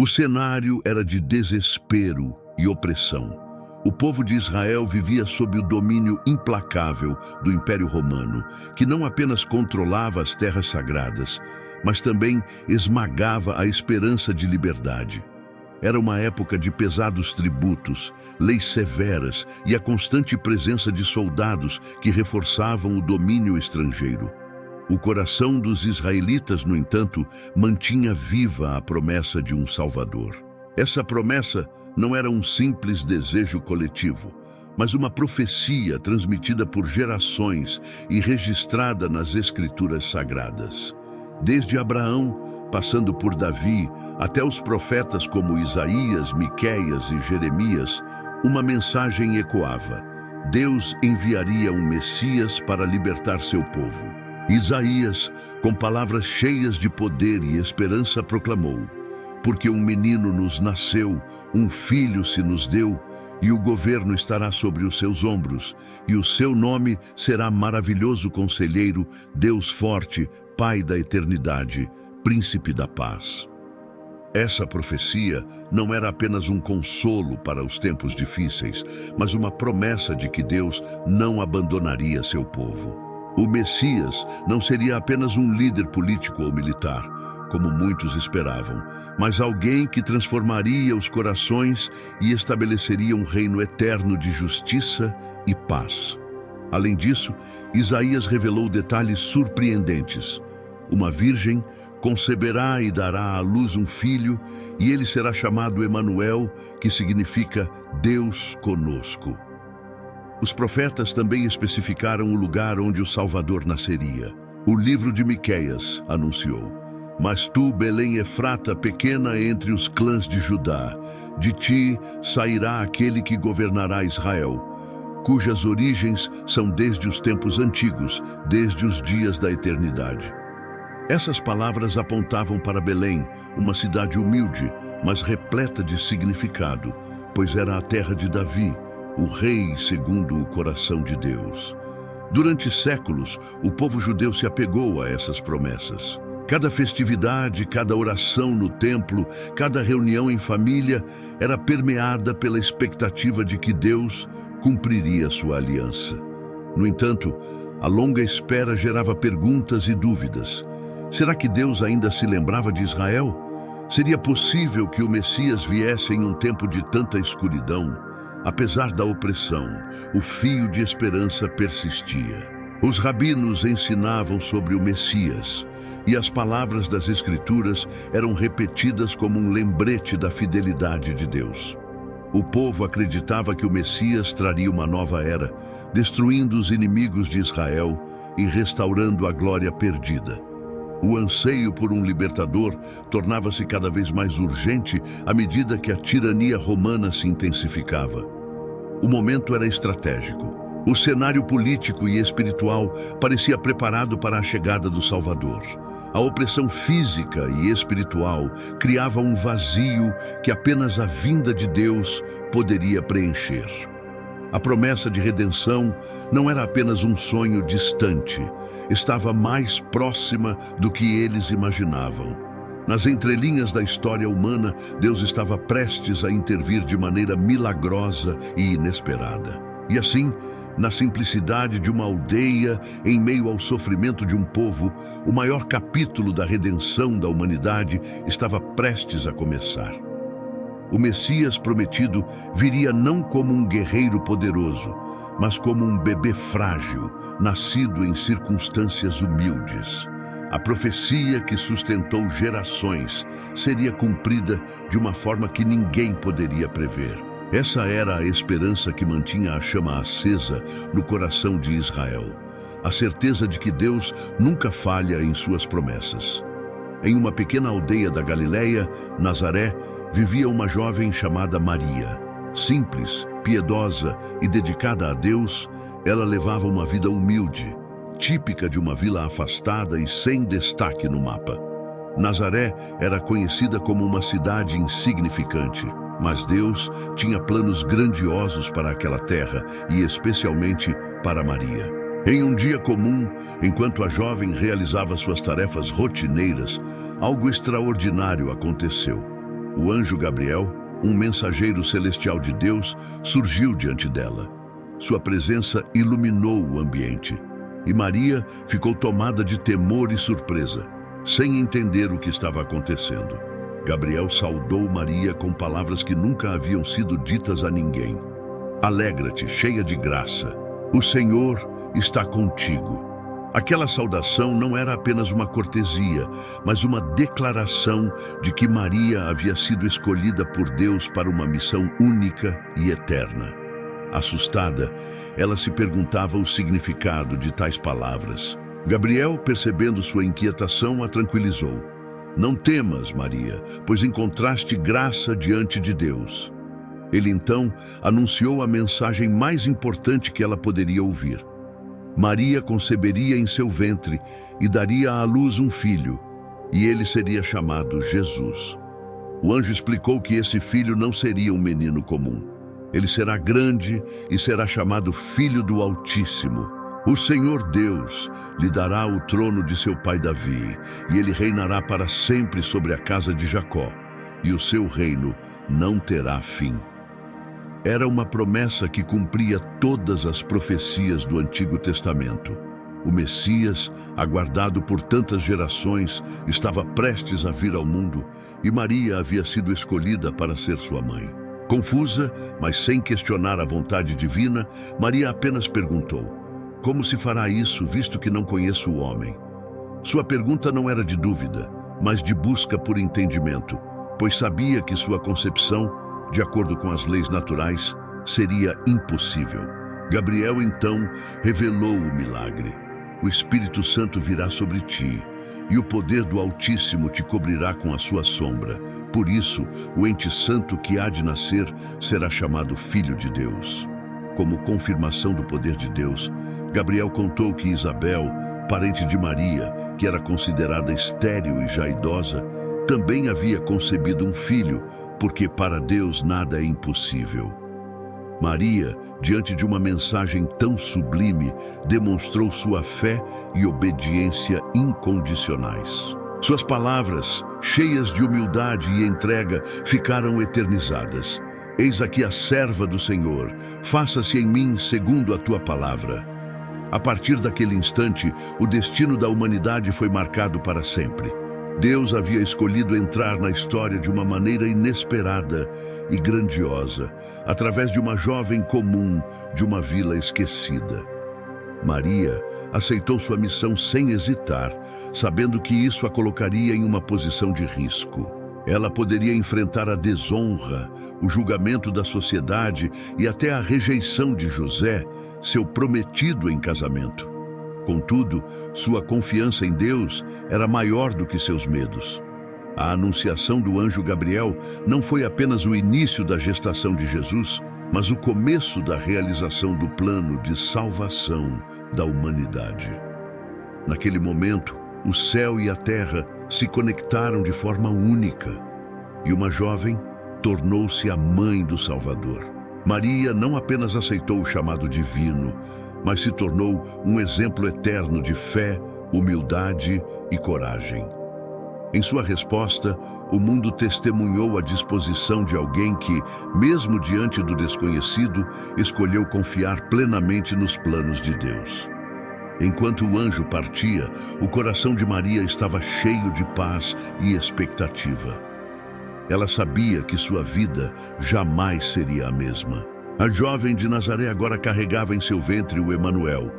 O cenário era de desespero e opressão. O povo de Israel vivia sob o domínio implacável do Império Romano, que não apenas controlava as terras sagradas, mas também esmagava a esperança de liberdade. Era uma época de pesados tributos, leis severas e a constante presença de soldados que reforçavam o domínio estrangeiro. O coração dos israelitas, no entanto, mantinha viva a promessa de um Salvador. Essa promessa não era um simples desejo coletivo, mas uma profecia transmitida por gerações e registrada nas Escrituras Sagradas. Desde Abraão, passando por Davi, até os profetas como Isaías, Miqueias e Jeremias, uma mensagem ecoava: Deus enviaria um Messias para libertar seu povo. Isaías, com palavras cheias de poder e esperança, proclamou: porque um menino nos nasceu, um filho se nos deu, e o governo estará sobre os seus ombros, e o seu nome será Maravilhoso Conselheiro, Deus Forte, Pai da Eternidade, Príncipe da Paz. Essa profecia não era apenas um consolo para os tempos difíceis, mas uma promessa de que Deus não abandonaria seu povo. O Messias não seria apenas um líder político ou militar, como muitos esperavam, mas alguém que transformaria os corações e estabeleceria um reino eterno de justiça e paz. Além disso, Isaías revelou detalhes surpreendentes. Uma virgem conceberá e dará à luz um filho, e ele será chamado Emanuel, que significa Deus conosco. Os profetas também especificaram o lugar onde o Salvador nasceria. O livro de Miqueias anunciou: mas tu, Belém Efrata, pequena entre os clãs de Judá, de ti sairá aquele que governará Israel, cujas origens são desde os tempos antigos, desde os dias da eternidade. Essas palavras apontavam para Belém, uma cidade humilde, mas repleta de significado, pois era a terra de Davi, o rei segundo o coração de Deus. Durante séculos, o povo judeu se apegou a essas promessas. Cada festividade, cada oração no templo, cada reunião em família era permeada pela expectativa de que Deus cumpriria sua aliança. No entanto, a longa espera gerava perguntas e dúvidas. Será que Deus ainda se lembrava de Israel? Seria possível que o Messias viesse em um tempo de tanta escuridão? Apesar da opressão, o fio de esperança persistia. Os rabinos ensinavam sobre o Messias, e as palavras das Escrituras eram repetidas como um lembrete da fidelidade de Deus. O povo acreditava que o Messias traria uma nova era, destruindo os inimigos de Israel e restaurando a glória perdida. O anseio por um libertador tornava-se cada vez mais urgente à medida que a tirania romana se intensificava. O momento era estratégico. O cenário político e espiritual parecia preparado para a chegada do Salvador. A opressão física e espiritual criava um vazio que apenas a vinda de Deus poderia preencher. A promessa de redenção não era apenas um sonho distante, estava mais próxima do que eles imaginavam. Nas entrelinhas da história humana, Deus estava prestes a intervir de maneira milagrosa e inesperada. E assim, na simplicidade de uma aldeia, em meio ao sofrimento de um povo, o maior capítulo da redenção da humanidade estava prestes a começar. O Messias prometido viria não como um guerreiro poderoso, mas como um bebê frágil, nascido em circunstâncias humildes. A profecia que sustentou gerações seria cumprida de uma forma que ninguém poderia prever. Essa era a esperança que mantinha a chama acesa no coração de Israel. A certeza de que Deus nunca falha em suas promessas. Em uma pequena aldeia da Galileia, Nazaré, vivia uma jovem chamada Maria. Simples, piedosa e dedicada a Deus, ela levava uma vida humilde, típica de uma vila afastada e sem destaque no mapa. Nazaré era conhecida como uma cidade insignificante, mas Deus tinha planos grandiosos para aquela terra e especialmente para Maria. Em um dia comum, enquanto a jovem realizava suas tarefas rotineiras, algo extraordinário aconteceu. O anjo Gabriel, um mensageiro celestial de Deus, surgiu diante dela. Sua presença iluminou o ambiente, e Maria ficou tomada de temor e surpresa, sem entender o que estava acontecendo. Gabriel saudou Maria com palavras que nunca haviam sido ditas a ninguém. Alegra-te, cheia de graça. O Senhor está contigo. Aquela saudação não era apenas uma cortesia, mas uma declaração de que Maria havia sido escolhida por Deus para uma missão única e eterna. Assustada, ela se perguntava o significado de tais palavras. Gabriel, percebendo sua inquietação, a tranquilizou. Não temas, Maria, pois encontraste graça diante de Deus. Ele então anunciou a mensagem mais importante que ela poderia ouvir. Maria conceberia em seu ventre e daria à luz um filho, e ele seria chamado Jesus. O anjo explicou que esse filho não seria um menino comum. Ele será grande e será chamado Filho do Altíssimo. O Senhor Deus lhe dará o trono de seu pai Davi, e ele reinará para sempre sobre a casa de Jacó, e o seu reino não terá fim. Era uma promessa que cumpria todas as profecias do Antigo Testamento. O Messias, aguardado por tantas gerações, estava prestes a vir ao mundo, e Maria havia sido escolhida para ser sua mãe. Confusa, mas sem questionar a vontade divina, Maria apenas perguntou: como se fará isso, visto que não conheço o homem? Sua pergunta não era de dúvida, mas de busca por entendimento, pois sabia que sua concepção, de acordo com as leis naturais, seria impossível. Gabriel então revelou o milagre. O Espírito Santo virá sobre ti, e o poder do Altíssimo te cobrirá com a sua sombra. Por isso, o ente santo que há de nascer será chamado Filho de Deus. Como confirmação do poder de Deus, Gabriel contou que Isabel, parente de Maria, que era considerada estéril e já idosa, também havia concebido um filho, porque para Deus nada é impossível. Maria, diante de uma mensagem tão sublime, demonstrou sua fé e obediência incondicionais. Suas palavras, cheias de humildade e entrega, ficaram eternizadas. Eis aqui a serva do Senhor, faça-se em mim segundo a tua palavra. A partir daquele instante, o destino da humanidade foi marcado para sempre. Deus havia escolhido entrar na história de uma maneira inesperada e grandiosa, através de uma jovem comum de uma vila esquecida. Maria aceitou sua missão sem hesitar, sabendo que isso a colocaria em uma posição de risco. Ela poderia enfrentar a desonra, o julgamento da sociedade e até a rejeição de José, seu prometido em casamento. Contudo, sua confiança em Deus era maior do que seus medos. A anunciação do anjo Gabriel não foi apenas o início da gestação de Jesus, mas o começo da realização do plano de salvação da humanidade. Naquele momento, o céu e a terra se conectaram de forma única, e uma jovem tornou-se a mãe do Salvador. Maria não apenas aceitou o chamado divino, mas se tornou um exemplo eterno de fé, humildade e coragem. Em sua resposta, o mundo testemunhou a disposição de alguém que, mesmo diante do desconhecido, escolheu confiar plenamente nos planos de Deus. Enquanto o anjo partia, o coração de Maria estava cheio de paz e expectativa. Ela sabia que sua vida jamais seria a mesma. A jovem de Nazaré agora carregava em seu ventre o Emanuel,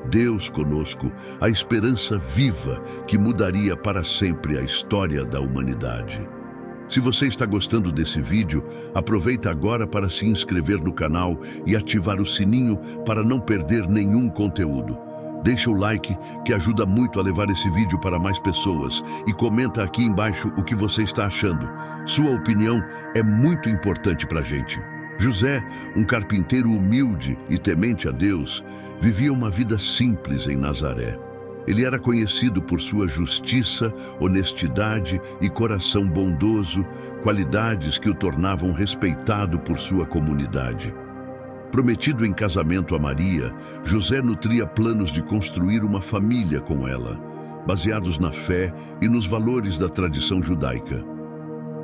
Deus conosco, a esperança viva que mudaria para sempre a história da humanidade. Se você está gostando desse vídeo, aproveita agora para se inscrever no canal e ativar o sininho para não perder nenhum conteúdo. Deixa o like, que ajuda muito a levar esse vídeo para mais pessoas, e comenta aqui embaixo o que você está achando. Sua opinião é muito importante para a gente. José, um carpinteiro humilde e temente a Deus, vivia uma vida simples em Nazaré. Ele era conhecido por sua justiça, honestidade e coração bondoso, qualidades que o tornavam respeitado por sua comunidade. Prometido em casamento a Maria, José nutria planos de construir uma família com ela, baseados na fé e nos valores da tradição judaica.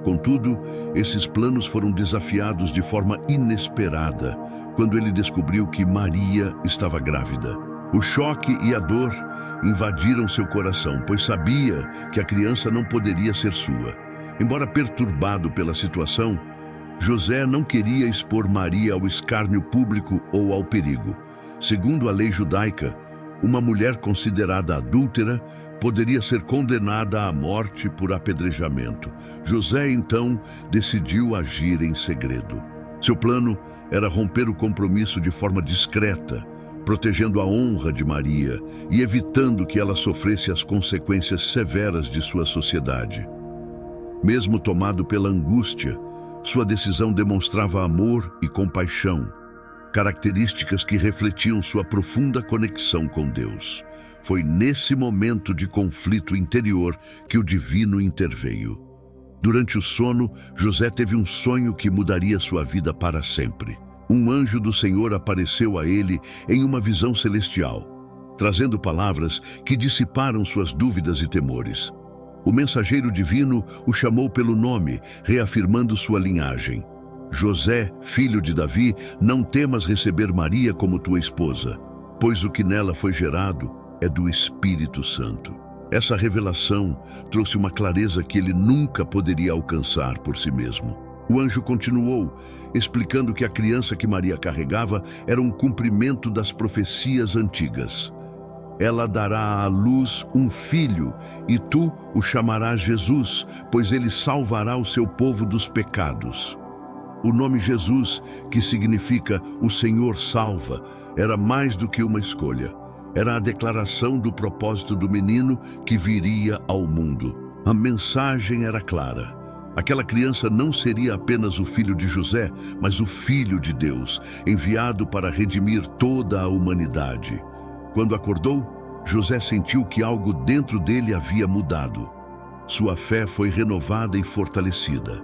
Contudo, esses planos foram desafiados de forma inesperada quando ele descobriu que Maria estava grávida. O choque e a dor invadiram seu coração, pois sabia que a criança não poderia ser sua. Embora perturbado pela situação, José não queria expor Maria ao escárnio público ou ao perigo. Segundo a lei judaica, uma mulher considerada adúltera poderia ser condenada à morte por apedrejamento. José, então, decidiu agir em segredo. Seu plano era romper o compromisso de forma discreta, protegendo a honra de Maria e evitando que ela sofresse as consequências severas de sua sociedade. Mesmo tomado pela angústia, sua decisão demonstrava amor e compaixão, características que refletiam sua profunda conexão com Deus. Foi nesse momento de conflito interior que o divino interveio. Durante o sono, José teve um sonho que mudaria sua vida para sempre. Um anjo do Senhor apareceu a ele em uma visão celestial, trazendo palavras que dissiparam suas dúvidas e temores. O mensageiro divino o chamou pelo nome, reafirmando sua linhagem. José, filho de Davi, não temas receber Maria como tua esposa, pois o que nela foi gerado é do Espírito Santo. Essa revelação trouxe uma clareza que ele nunca poderia alcançar por si mesmo. O anjo continuou, explicando que a criança que Maria carregava era um cumprimento das profecias antigas. Ela dará à luz um filho, e tu o chamarás Jesus, pois ele salvará o seu povo dos pecados. O nome Jesus, que significa o Senhor salva, era mais do que uma escolha. Era a declaração do propósito do menino que viria ao mundo. A mensagem era clara. Aquela criança não seria apenas o filho de José, mas o Filho de Deus, enviado para redimir toda a humanidade. Quando acordou, José sentiu que algo dentro dele havia mudado. Sua fé foi renovada e fortalecida.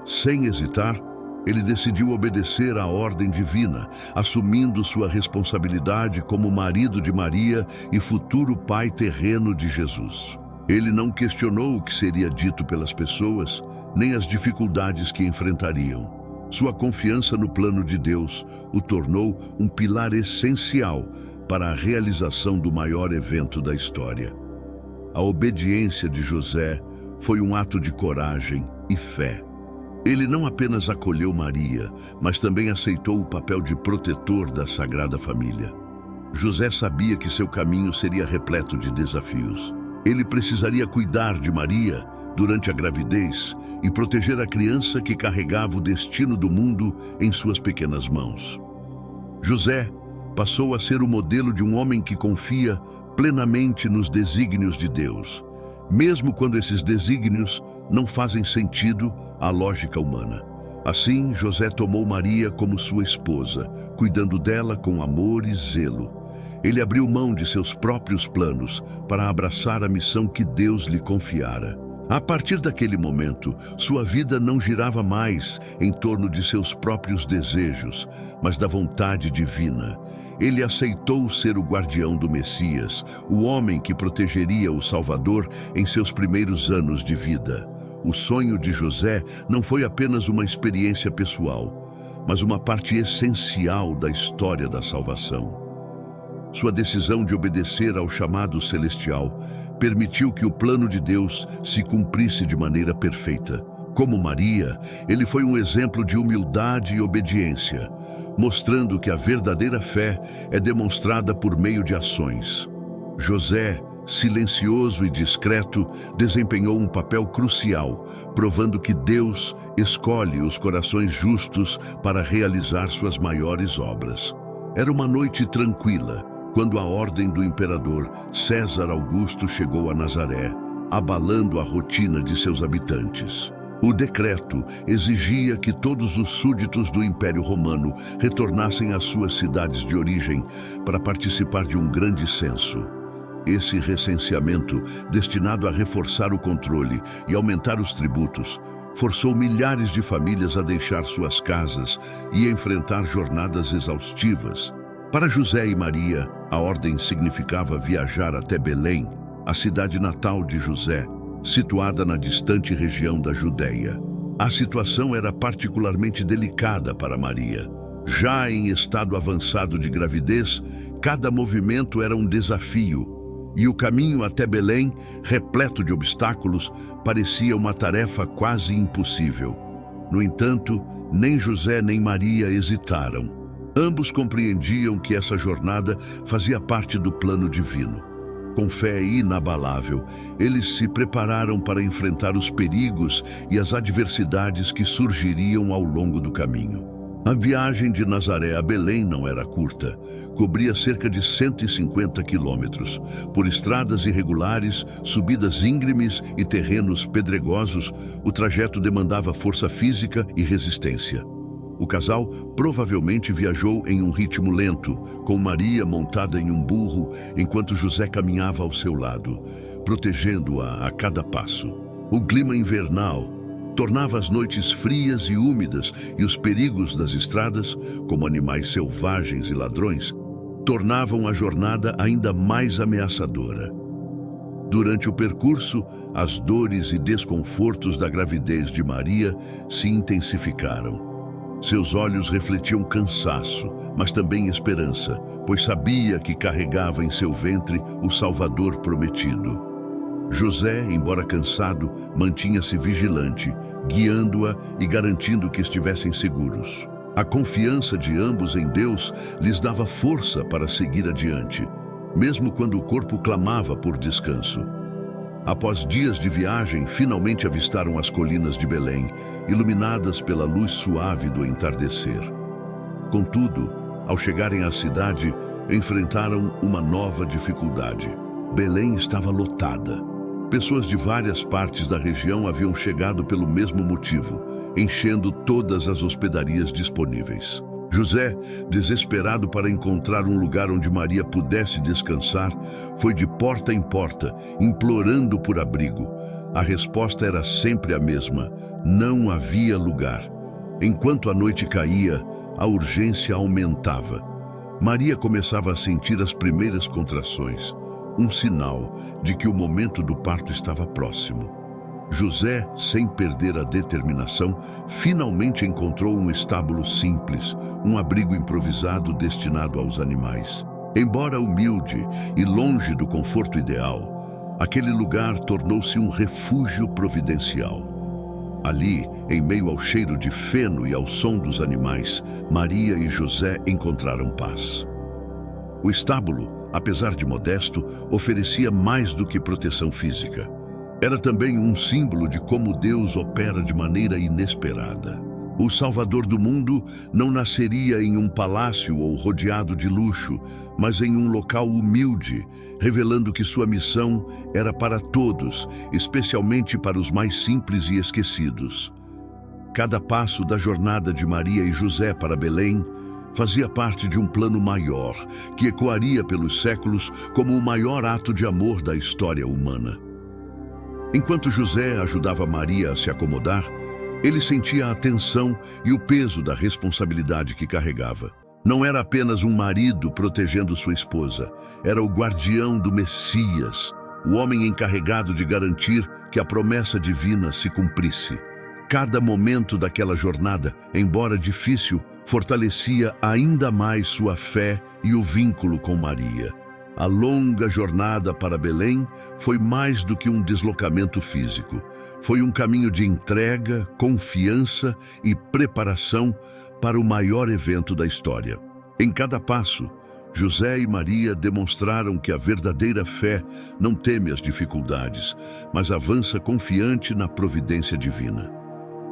Sem hesitar, ele decidiu obedecer à ordem divina, assumindo sua responsabilidade como marido de Maria e futuro pai terreno de Jesus. Ele não questionou o que seria dito pelas pessoas, nem as dificuldades que enfrentariam. Sua confiança no plano de Deus o tornou um pilar essencial para a realização do maior evento da história. A obediência de José foi um ato de coragem e fé. Ele não apenas acolheu Maria, mas também aceitou o papel de protetor da Sagrada Família. José sabia que seu caminho seria repleto de desafios. Ele precisaria cuidar de Maria durante a gravidez e proteger a criança que carregava o destino do mundo em suas pequenas mãos. José passou a ser o modelo de um homem que confia plenamente nos desígnios de Deus, mesmo quando esses desígnios não fazem sentido à lógica humana. Assim, José tomou Maria como sua esposa, cuidando dela com amor e zelo. Ele abriu mão de seus próprios planos para abraçar a missão que Deus lhe confiara. A partir daquele momento, sua vida não girava mais em torno de seus próprios desejos, mas da vontade divina. Ele aceitou ser o guardião do Messias, o homem que protegeria o Salvador em seus primeiros anos de vida. O sonho de José não foi apenas uma experiência pessoal, mas uma parte essencial da história da salvação. Sua decisão de obedecer ao chamado celestial permitiu que o plano de Deus se cumprisse de maneira perfeita. Como Maria, ele foi um exemplo de humildade e obediência, mostrando que a verdadeira fé é demonstrada por meio de ações. José, silencioso e discreto, desempenhou um papel crucial, provando que Deus escolhe os corações justos para realizar suas maiores obras. Era uma noite tranquila, quando a ordem do imperador César Augusto chegou a Nazaré, abalando a rotina de seus habitantes. O decreto exigia que todos os súditos do Império Romano retornassem às suas cidades de origem para participar de um grande censo. Esse recenseamento, destinado a reforçar o controle e aumentar os tributos, forçou milhares de famílias a deixar suas casas e enfrentar jornadas exaustivas. Para José e Maria, a ordem significava viajar até Belém, a cidade natal de José, situada na distante região da Judéia. A situação era particularmente delicada para Maria. Já em estado avançado de gravidez, cada movimento era um desafio, e o caminho até Belém, repleto de obstáculos, parecia uma tarefa quase impossível. No entanto, nem José nem Maria hesitaram. Ambos compreendiam que essa jornada fazia parte do plano divino. Com fé inabalável, eles se prepararam para enfrentar os perigos e as adversidades que surgiriam ao longo do caminho. A viagem de Nazaré a Belém não era curta. Cobria cerca de 150 quilômetros. Por estradas irregulares, subidas íngremes e terrenos pedregosos, o trajeto demandava força física e resistência. O casal provavelmente viajou em um ritmo lento, com Maria montada em um burro, enquanto José caminhava ao seu lado, protegendo-a a cada passo. O clima invernal tornava as noites frias e úmidas, e os perigos das estradas, como animais selvagens e ladrões, tornavam a jornada ainda mais ameaçadora. Durante o percurso, as dores e desconfortos da gravidez de Maria se intensificaram. Seus olhos refletiam cansaço, mas também esperança, pois sabia que carregava em seu ventre o Salvador prometido. José, embora cansado, mantinha-se vigilante, guiando-a e garantindo que estivessem seguros. A confiança de ambos em Deus lhes dava força para seguir adiante, mesmo quando o corpo clamava por descanso. Após dias de viagem, finalmente avistaram as colinas de Belém, iluminadas pela luz suave do entardecer. Contudo, ao chegarem à cidade, enfrentaram uma nova dificuldade. Belém estava lotada. Pessoas de várias partes da região haviam chegado pelo mesmo motivo, enchendo todas as hospedarias disponíveis. José, desesperado para encontrar um lugar onde Maria pudesse descansar, foi de porta em porta, implorando por abrigo. A resposta era sempre a mesma: não havia lugar. Enquanto a noite caía, a urgência aumentava. Maria começava a sentir as primeiras contrações, um sinal de que o momento do parto estava próximo. José, sem perder a determinação, finalmente encontrou um estábulo simples, um abrigo improvisado destinado aos animais. Embora humilde e longe do conforto ideal, aquele lugar tornou-se um refúgio providencial. Ali, em meio ao cheiro de feno e ao som dos animais, Maria e José encontraram paz. O estábulo, apesar de modesto, oferecia mais do que proteção física. Era também um símbolo de como Deus opera de maneira inesperada. O Salvador do mundo não nasceria em um palácio ou rodeado de luxo, mas em um local humilde, revelando que sua missão era para todos, especialmente para os mais simples e esquecidos. Cada passo da jornada de Maria e José para Belém fazia parte de um plano maior, que ecoaria pelos séculos como o maior ato de amor da história humana. Enquanto José ajudava Maria a se acomodar, ele sentia a tensão e o peso da responsabilidade que carregava. Não era apenas um marido protegendo sua esposa, era o guardião do Messias, o homem encarregado de garantir que a promessa divina se cumprisse. Cada momento daquela jornada, embora difícil, fortalecia ainda mais sua fé e o vínculo com Maria. A longa jornada para Belém foi mais do que um deslocamento físico. Foi um caminho de entrega, confiança e preparação para o maior evento da história. Em cada passo, José e Maria demonstraram que a verdadeira fé não teme as dificuldades, mas avança confiante na providência divina.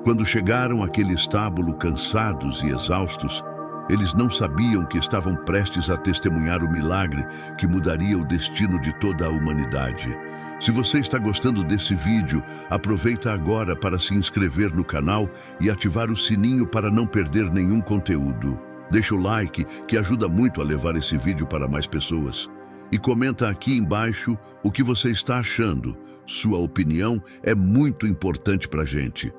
Quando chegaram àquele estábulo cansados e exaustos, eles não sabiam que estavam prestes a testemunhar o milagre que mudaria o destino de toda a humanidade. Se você está gostando desse vídeo, aproveita agora para se inscrever no canal e ativar o sininho para não perder nenhum conteúdo. Deixa o like, que ajuda muito a levar esse vídeo para mais pessoas. E comenta aqui embaixo o que você está achando. Sua opinião é muito importante para a gente.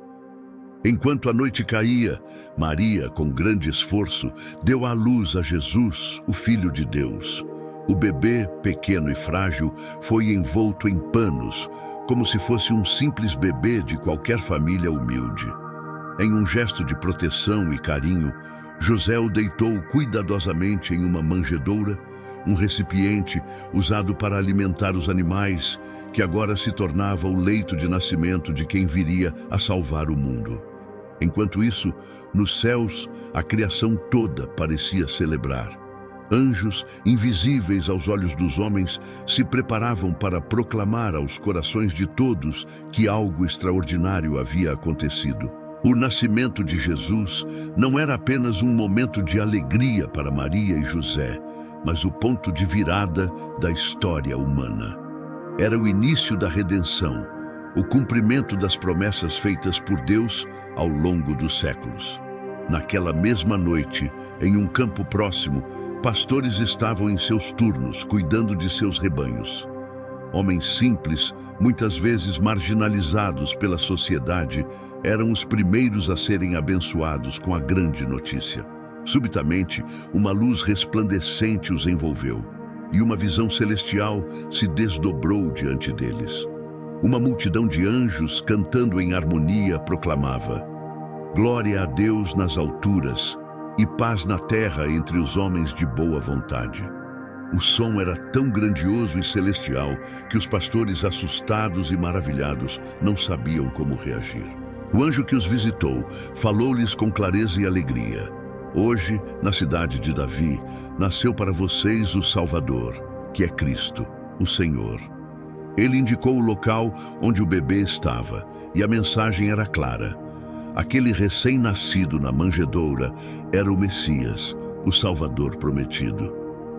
Enquanto a noite caía, Maria, com grande esforço, deu à luz a Jesus, o Filho de Deus. O bebê, pequeno e frágil, foi envolto em panos, como se fosse um simples bebê de qualquer família humilde. Em um gesto de proteção e carinho, José o deitou cuidadosamente em uma manjedoura, um recipiente usado para alimentar os animais, que agora se tornava o leito de nascimento de quem viria a salvar o mundo. Enquanto isso, nos céus, a criação toda parecia celebrar. Anjos, invisíveis aos olhos dos homens, se preparavam para proclamar aos corações de todos que algo extraordinário havia acontecido. O nascimento de Jesus não era apenas um momento de alegria para Maria e José, mas o ponto de virada da história humana. Era o início da redenção, o cumprimento das promessas feitas por Deus ao longo dos séculos. Naquela mesma noite, em um campo próximo, pastores estavam em seus turnos, cuidando de seus rebanhos. Homens simples, muitas vezes marginalizados pela sociedade, eram os primeiros a serem abençoados com a grande notícia. Subitamente, uma luz resplandecente os envolveu, e uma visão celestial se desdobrou diante deles. Uma multidão de anjos, cantando em harmonia, proclamava: "Glória a Deus nas alturas e paz na terra entre os homens de boa vontade." O som era tão grandioso e celestial que os pastores, assustados e maravilhados, não sabiam como reagir. O anjo que os visitou falou-lhes com clareza e alegria: "Hoje, na cidade de Davi, nasceu para vocês o Salvador, que é Cristo, o Senhor." Ele indicou o local onde o bebê estava, e a mensagem era clara. Aquele recém-nascido na manjedoura era o Messias, o Salvador prometido.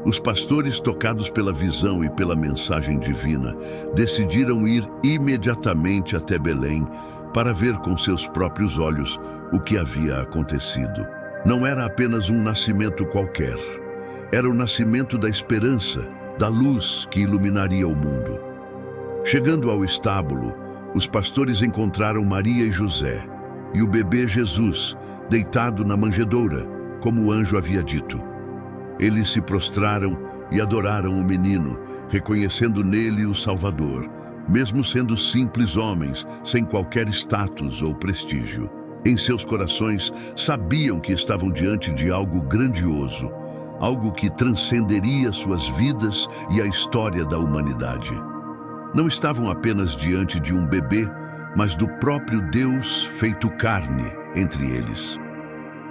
Os pastores, tocados pela visão e pela mensagem divina, decidiram ir imediatamente até Belém para ver com seus próprios olhos o que havia acontecido. Não era apenas um nascimento qualquer. Era o nascimento da esperança, da luz que iluminaria o mundo. Chegando ao estábulo, os pastores encontraram Maria e José, e o bebê Jesus, deitado na manjedoura, como o anjo havia dito. Eles se prostraram e adoraram o menino, reconhecendo nele o Salvador, mesmo sendo simples homens, sem qualquer status ou prestígio. Em seus corações, sabiam que estavam diante de algo grandioso, algo que transcenderia suas vidas e a história da humanidade. Não estavam apenas diante de um bebê, mas do próprio Deus feito carne entre eles.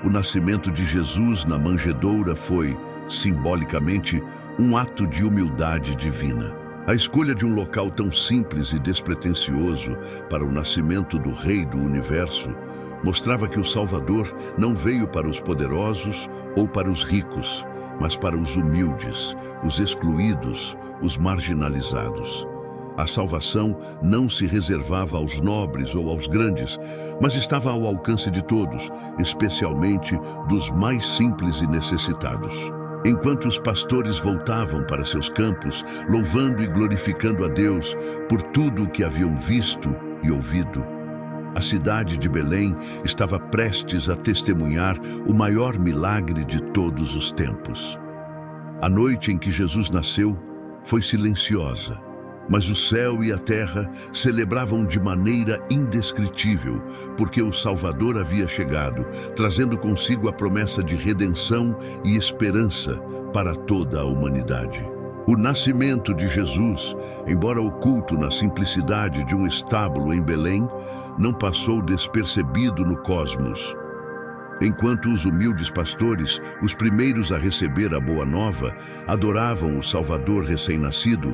O nascimento de Jesus na manjedoura foi, simbolicamente, um ato de humildade divina. A escolha de um local tão simples e despretensioso para o nascimento do Rei do Universo mostrava que o Salvador não veio para os poderosos ou para os ricos, mas para os humildes, os excluídos, os marginalizados. A salvação não se reservava aos nobres ou aos grandes, mas estava ao alcance de todos, especialmente dos mais simples e necessitados. Enquanto os pastores voltavam para seus campos, louvando e glorificando a Deus por tudo o que haviam visto e ouvido, a cidade de Belém estava prestes a testemunhar o maior milagre de todos os tempos. A noite em que Jesus nasceu foi silenciosa, mas o céu e a terra celebravam de maneira indescritível, porque o Salvador havia chegado, trazendo consigo a promessa de redenção e esperança para toda a humanidade. O nascimento de Jesus, embora oculto na simplicidade de um estábulo em Belém, não passou despercebido no cosmos. Enquanto os humildes pastores, os primeiros a receber a boa nova, adoravam o Salvador recém-nascido,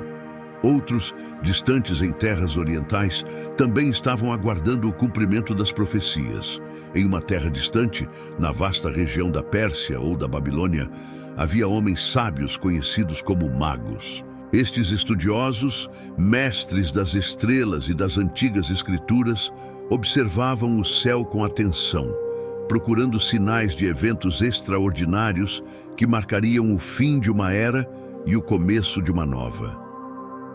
outros, distantes em terras orientais, também estavam aguardando o cumprimento das profecias. Em uma terra distante, na vasta região da Pérsia ou da Babilônia, havia homens sábios conhecidos como magos. Estes estudiosos, mestres das estrelas e das antigas escrituras, observavam o céu com atenção, procurando sinais de eventos extraordinários que marcariam o fim de uma era e o começo de uma nova.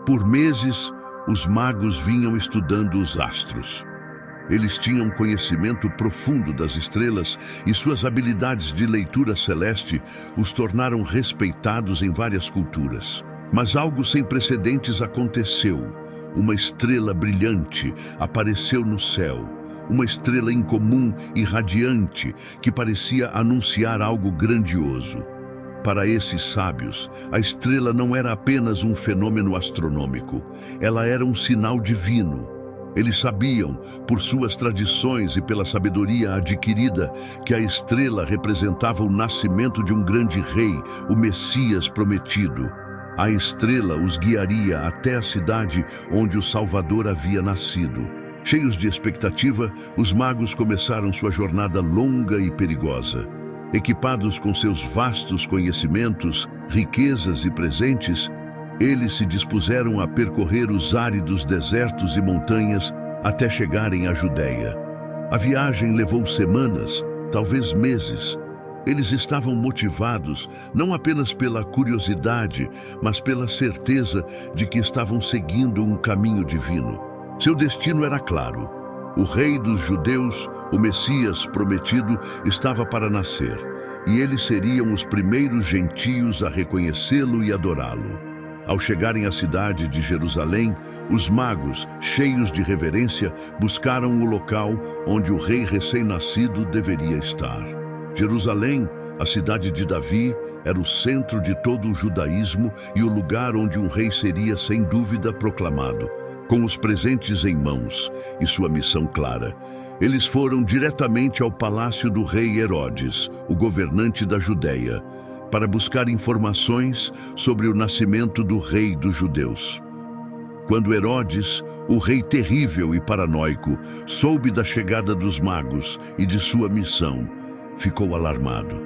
Por meses, os magos vinham estudando os astros. Eles tinham conhecimento profundo das estrelas e suas habilidades de leitura celeste os tornaram respeitados em várias culturas. Mas algo sem precedentes aconteceu. Uma estrela brilhante apareceu no céu, uma estrela incomum e radiante que parecia anunciar algo grandioso. Para esses sábios, a estrela não era apenas um fenômeno astronômico, ela era um sinal divino. Eles sabiam, por suas tradições e pela sabedoria adquirida, que a estrela representava o nascimento de um grande rei, o Messias prometido. A estrela os guiaria até a cidade onde o Salvador havia nascido. Cheios de expectativa, os magos começaram sua jornada longa e perigosa. Equipados com seus vastos conhecimentos, riquezas e presentes, eles se dispuseram a percorrer os áridos desertos e montanhas até chegarem à Judéia. A viagem levou semanas, talvez meses. Eles estavam motivados não apenas pela curiosidade, mas pela certeza de que estavam seguindo um caminho divino. Seu destino era claro. O rei dos judeus, o Messias prometido, estava para nascer, e eles seriam os primeiros gentios a reconhecê-lo e adorá-lo. Ao chegarem à cidade de Jerusalém, os magos, cheios de reverência, buscaram o local onde o rei recém-nascido deveria estar. Jerusalém, a cidade de Davi, era o centro de todo o judaísmo e o lugar onde um rei seria, sem dúvida, proclamado. Com os presentes em mãos e sua missão clara, eles foram diretamente ao palácio do rei Herodes, o governante da Judéia, para buscar informações sobre o nascimento do rei dos judeus. Quando Herodes, o rei terrível e paranoico, soube da chegada dos magos e de sua missão, ficou alarmado.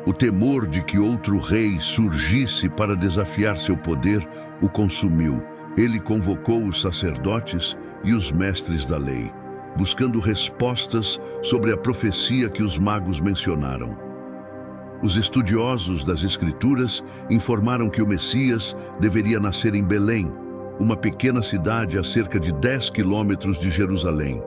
O temor de que outro rei surgisse para desafiar seu poder o consumiu. Ele convocou os sacerdotes e os mestres da lei, buscando respostas sobre a profecia que os magos mencionaram. Os estudiosos das Escrituras informaram que o Messias deveria nascer em Belém, uma pequena cidade a cerca de 10 quilômetros de Jerusalém,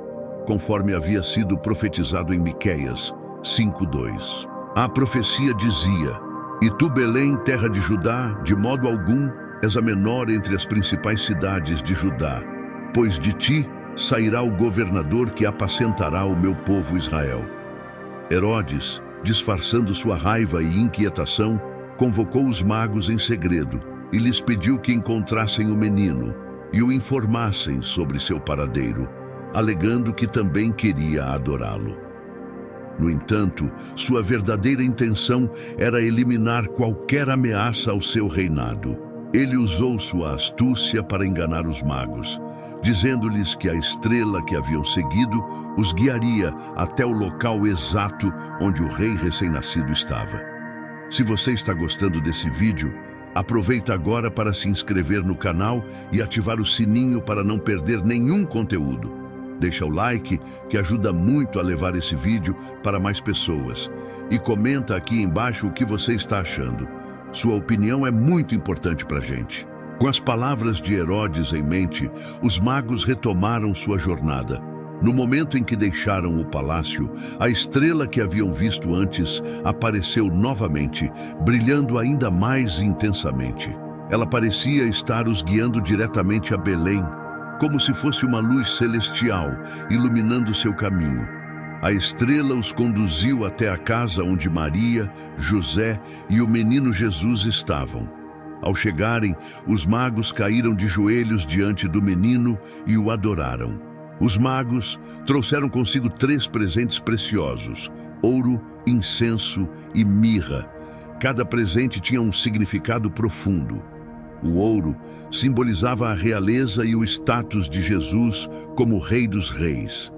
conforme havia sido profetizado em Miqueias 5:2. A profecia dizia: "E tu, Belém, terra de Judá, de modo algum és a menor entre as principais cidades de Judá, pois de ti sairá o governador que apacentará o meu povo Israel." Herodes, disfarçando sua raiva e inquietação, convocou os magos em segredo e lhes pediu que encontrassem o menino e o informassem sobre seu paradeiro, alegando que também queria adorá-lo. No entanto, sua verdadeira intenção era eliminar qualquer ameaça ao seu reinado. Ele usou sua astúcia para enganar os magos, dizendo-lhes que a estrela que haviam seguido os guiaria até o local exato onde o rei recém-nascido estava. Se você está gostando desse vídeo, aproveita agora para se inscrever no canal e ativar o sininho para não perder nenhum conteúdo. Deixa o like, que ajuda muito a levar esse vídeo para mais pessoas. E comenta aqui embaixo o que você está achando. Sua opinião é muito importante para a gente. Com as palavras de Herodes em mente, os magos retomaram sua jornada. No momento em que deixaram o palácio, a estrela que haviam visto antes apareceu novamente, brilhando ainda mais intensamente. Ela parecia estar os guiando diretamente a Belém, como se fosse uma luz celestial, iluminando seu caminho. A estrela os conduziu até a casa onde Maria, José e o menino Jesus estavam. Ao chegarem, os magos caíram de joelhos diante do menino e o adoraram. Os magos trouxeram consigo 3 presentes preciosos: ouro, incenso e mirra. Cada presente tinha um significado profundo. O ouro simbolizava a realeza e o status de Jesus como Rei dos Reis.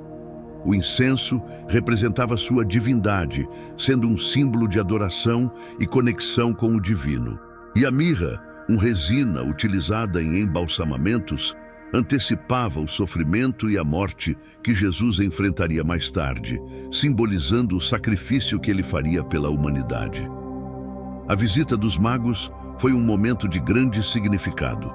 O incenso representava sua divindade, sendo um símbolo de adoração e conexão com o divino. E a mirra, uma resina utilizada em embalsamamentos, antecipava o sofrimento e a morte que Jesus enfrentaria mais tarde, simbolizando o sacrifício que ele faria pela humanidade. A visita dos magos foi um momento de grande significado.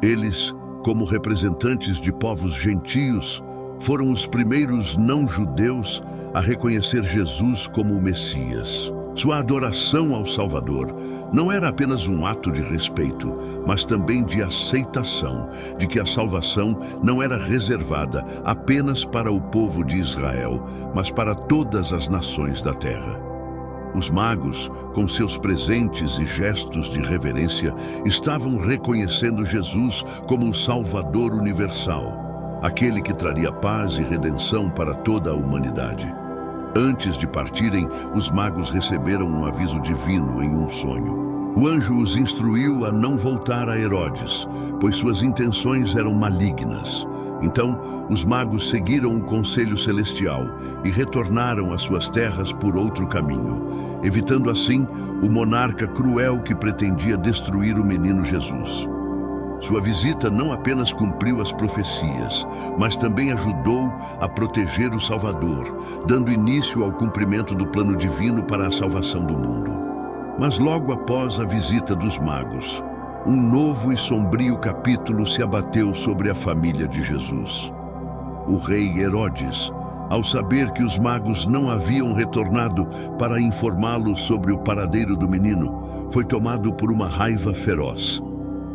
Eles, como representantes de povos gentios, foram os primeiros não-judeus a reconhecer Jesus como o Messias. Sua adoração ao Salvador não era apenas um ato de respeito, mas também de aceitação de que a salvação não era reservada apenas para o povo de Israel, mas para todas as nações da terra. Os magos, com seus presentes e gestos de reverência, estavam reconhecendo Jesus como o Salvador universal, aquele que traria paz e redenção para toda a humanidade. Antes de partirem, os magos receberam um aviso divino em um sonho. O anjo os instruiu a não voltar a Herodes, pois suas intenções eram malignas. Então, os magos seguiram o conselho celestial e retornaram às suas terras por outro caminho, evitando assim o monarca cruel que pretendia destruir o menino Jesus. Sua visita não apenas cumpriu as profecias, mas também ajudou a proteger o Salvador, dando início ao cumprimento do plano divino para a salvação do mundo. Mas logo após a visita dos magos, um novo e sombrio capítulo se abateu sobre a família de Jesus. O rei Herodes, ao saber que os magos não haviam retornado para informá-lo sobre o paradeiro do menino, foi tomado por uma raiva feroz.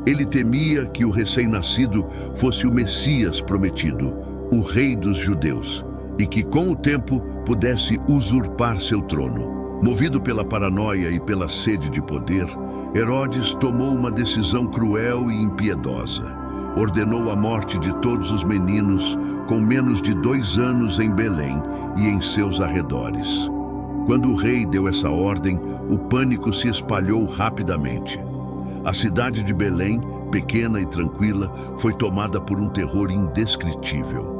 Ele temia que o recém-nascido fosse o Messias prometido, o rei dos judeus, e que com o tempo pudesse usurpar seu trono. Movido pela paranoia e pela sede de poder, Herodes tomou uma decisão cruel e impiedosa. Ordenou a morte de todos os meninos com menos de 2 anos em Belém e em seus arredores. Quando o rei deu essa ordem, o pânico se espalhou rapidamente. A cidade de Belém, pequena e tranquila, foi tomada por um terror indescritível.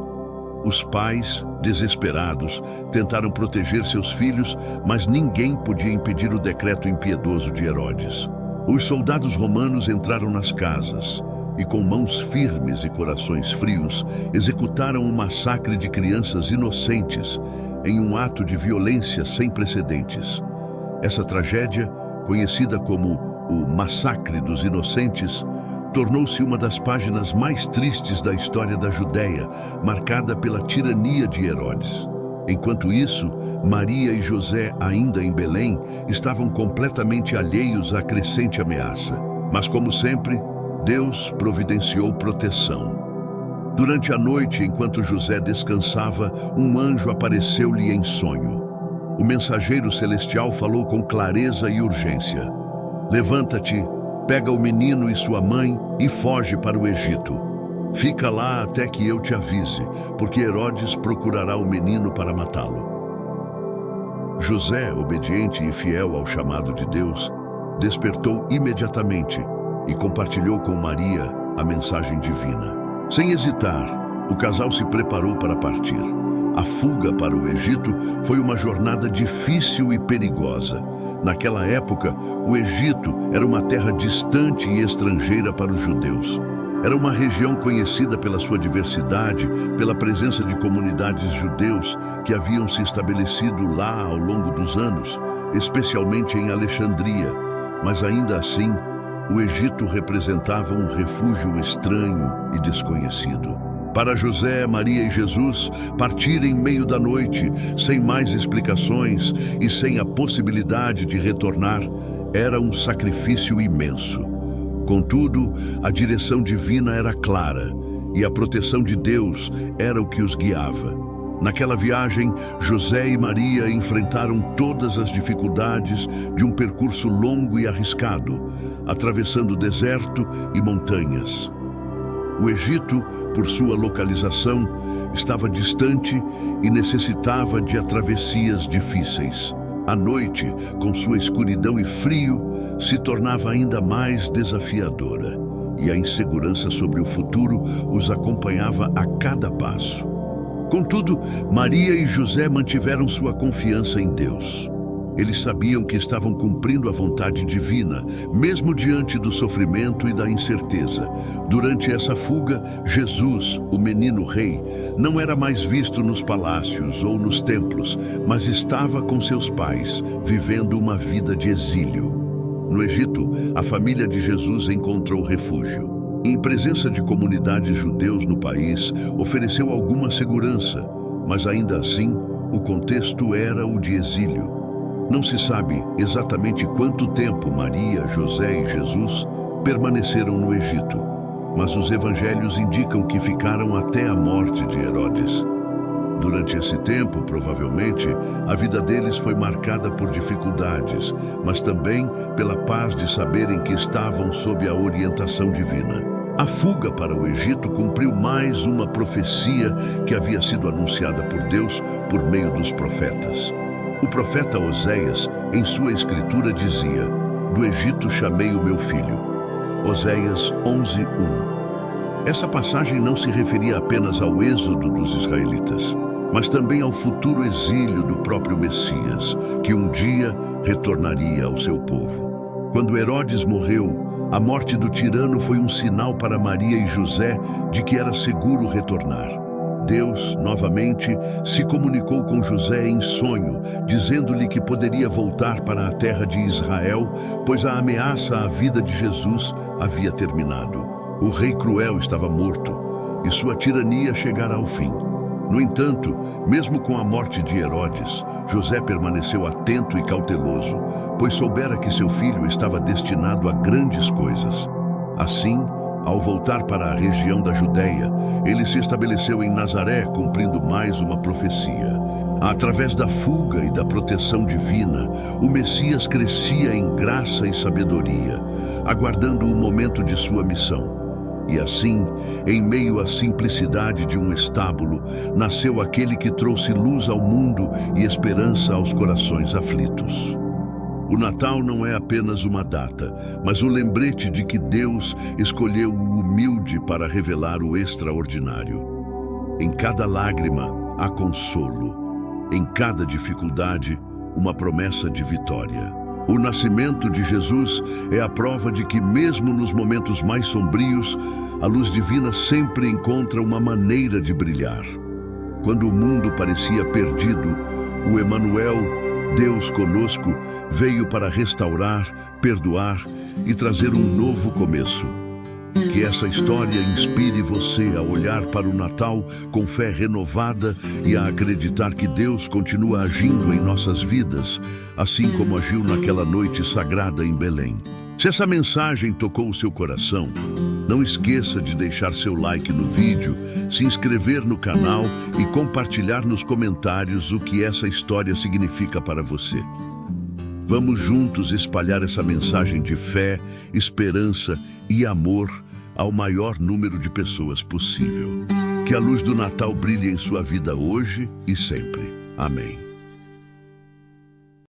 Os pais, desesperados, tentaram proteger seus filhos, mas ninguém podia impedir o decreto impiedoso de Herodes. Os soldados romanos entraram nas casas e, com mãos firmes e corações frios, executaram um massacre de crianças inocentes em um ato de violência sem precedentes. Essa tragédia, conhecida como o Massacre dos Inocentes, tornou-se uma das páginas mais tristes da história da Judéia, marcada pela tirania de Herodes. Enquanto isso, Maria e José, ainda em Belém, estavam completamente alheios à crescente ameaça. Mas, como sempre, Deus providenciou proteção. Durante a noite, enquanto José descansava, um anjo apareceu-lhe em sonho. O mensageiro celestial falou com clareza e urgência: "Levanta-te, pega o menino e sua mãe e foge para o Egito. Fica lá até que eu te avise, porque Herodes procurará o menino para matá-lo." José, obediente e fiel ao chamado de Deus, despertou imediatamente e compartilhou com Maria a mensagem divina. Sem hesitar, o casal se preparou para partir. A fuga para o Egito foi uma jornada difícil e perigosa. Naquela época, o Egito era uma terra distante e estrangeira para os judeus. Era uma região conhecida pela sua diversidade, pela presença de comunidades judeus que haviam se estabelecido lá ao longo dos anos, especialmente em Alexandria. Mas ainda assim, o Egito representava um refúgio estranho e desconhecido. Para José, Maria e Jesus, partir em meio da noite, sem mais explicações e sem a possibilidade de retornar, era um sacrifício imenso. Contudo, a direção divina era clara e a proteção de Deus era o que os guiava. Naquela viagem, José e Maria enfrentaram todas as dificuldades de um percurso longo e arriscado, atravessando deserto e montanhas. O Egito, por sua localização, estava distante e necessitava de travessias difíceis. A noite, com sua escuridão e frio, se tornava ainda mais desafiadora, e a insegurança sobre o futuro os acompanhava a cada passo. Contudo, Maria e José mantiveram sua confiança em Deus. Eles sabiam que estavam cumprindo a vontade divina, mesmo diante do sofrimento e da incerteza. Durante essa fuga, Jesus, o menino rei, não era mais visto nos palácios ou nos templos, mas estava com seus pais, vivendo uma vida de exílio. No Egito, a família de Jesus encontrou refúgio. Em presença de comunidades judeus no país, ofereceu alguma segurança, mas ainda assim, o contexto era o de exílio. Não se sabe exatamente quanto tempo Maria, José e Jesus permaneceram no Egito, mas os evangelhos indicam que ficaram até a morte de Herodes. Durante esse tempo, provavelmente, a vida deles foi marcada por dificuldades, mas também pela paz de saberem que estavam sob a orientação divina. A fuga para o Egito cumpriu mais uma profecia que havia sido anunciada por Deus por meio dos profetas. O profeta Oséias, em sua escritura, dizia: "Do Egito chamei o meu filho." Oséias 11:1. Essa passagem não se referia apenas ao êxodo dos israelitas, mas também ao futuro exílio do próprio Messias, que um dia retornaria ao seu povo. Quando Herodes morreu, a morte do tirano foi um sinal para Maria e José de que era seguro retornar. Deus, novamente, se comunicou com José em sonho, dizendo-lhe que poderia voltar para a terra de Israel, pois a ameaça à vida de Jesus havia terminado. O rei cruel estava morto e sua tirania chegara ao fim. No entanto, mesmo com a morte de Herodes, José permaneceu atento e cauteloso, pois soubera que seu filho estava destinado a grandes coisas. Assim, ao voltar para a região da Judeia, ele se estabeleceu em Nazaré, cumprindo mais uma profecia. Através da fuga e da proteção divina, o Messias crescia em graça e sabedoria, aguardando o momento de sua missão. E assim, em meio à simplicidade de um estábulo, nasceu aquele que trouxe luz ao mundo e esperança aos corações aflitos. O Natal não é apenas uma data, mas o lembrete de que Deus escolheu o humilde para revelar o extraordinário. Em cada lágrima há consolo, em cada dificuldade, uma promessa de vitória. O nascimento de Jesus é a prova de que, mesmo nos momentos mais sombrios, a luz divina sempre encontra uma maneira de brilhar. Quando o mundo parecia perdido, o Emanuel, Deus conosco, veio para restaurar, perdoar e trazer um novo começo. Que essa história inspire você a olhar para o Natal com fé renovada e a acreditar que Deus continua agindo em nossas vidas, assim como agiu naquela noite sagrada em Belém. Se essa mensagem tocou o seu coração, não esqueça de deixar seu like no vídeo, se inscrever no canal e compartilhar nos comentários o que essa história significa para você. Vamos juntos espalhar essa mensagem de fé, esperança e amor ao maior número de pessoas possível. Que a luz do Natal brilhe em sua vida hoje e sempre. Amém.